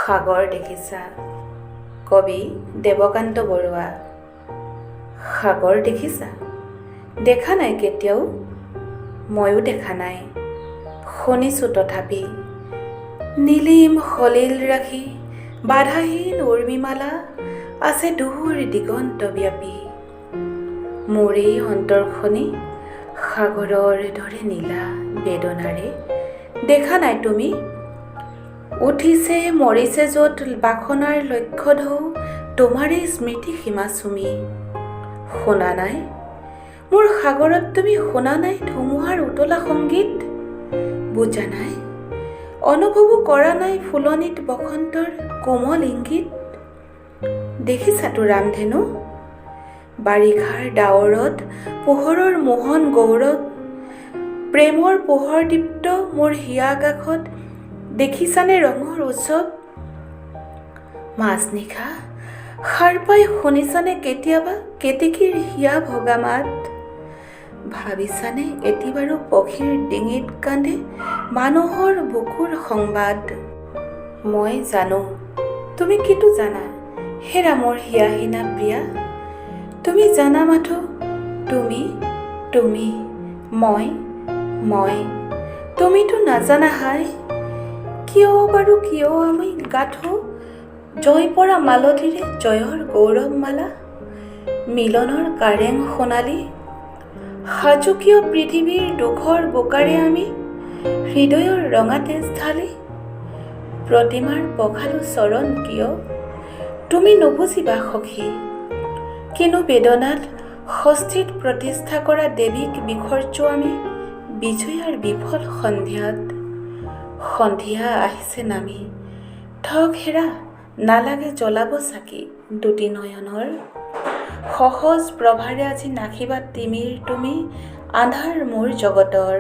সাগৰ দেখিছা? কবি দেৱকান্ত বৰুৱা। সাগৰ দেখিছা? দেখা নাই কেতিয়াও, ময়ো দেখা নাই, শুনিছোঁ তথাপি। নীলিম সলিল ৰাখি বাধাহীন উৰ্মিমালা আছে দূৰ দিগন্ত ব্যাপী। মোৰ এই অন্তৰখনি সাগৰৰ দৰে নীলা বেদনাৰে দেখা নাই তুমি? উঠিছে মৰিছে য'ত বাসনাৰ লক্ষ্য ঢৌ তোমাৰেই স্মৃতি সীমা চুমি। শুনা নাই মোৰ সাগৰত তুমি, শুনা নাই ধুমুহাৰ উতলা সংগীত? বুজা নাই, অনুভৱো কৰা নাই ফুলনিত বসন্তৰ কোমল ইংগিত? দেখিছাতো ৰামধেনু? বাৰিষাৰ ডাৱৰত পোহৰৰ মোহন গৌৰৱ, প্ৰেমৰ পোহৰ দীপ্ত মোৰ হিয়া আকাশত দেখিছানে ৰঙৰ উৎসৱ? মাজনিশা সাৰ পাই শুনিছানে কেতিয়াবা কেতেকীৰ হিয়া ভগা মাত? ভাবিছানে এটি বাৰু পক্ষীৰ ডিঙিত কান্দে মানুহৰ বুকুৰ সংবাদ? মই জানো তুমি কিটো জানা হেৰা মোৰ হিয়াহীনা প্ৰিয়া। তুমি জানা মাথো তুমি, তুমি, মই, তুমিতো নাজানা হাই। কিয় বাৰু কিয় আমি গাঁঠো জয় পৰা মালতীৰে জয়ৰ গৌৰৱ মালা? মিলনৰ কাৰেং সোণালী সাজু কিয় পৃথিৱীৰ দুখৰ বোকাৰে আমি হৃদয়ৰ ৰঙা তেজ ঢালি? প্ৰতিমাৰ পখালো চৰণ কিয় তুমি নুবুজিবা সখী, কিনো বেদনাত ষষ্ঠীত প্ৰতিষ্ঠা কৰা দেৱীক বিসৰ্জো আমি বিজয়াৰ বিফল সন্ধিয়াত। সন্ধিয়া আহিছে নামি, থক হেৰা নালাগে জ্বলাব চাকি দুটি নয়নৰ। সহজ প্ৰভাৰে আজি নাখিবা তিমিৰ তুমি আন্ধাৰ মোৰ জগতৰ।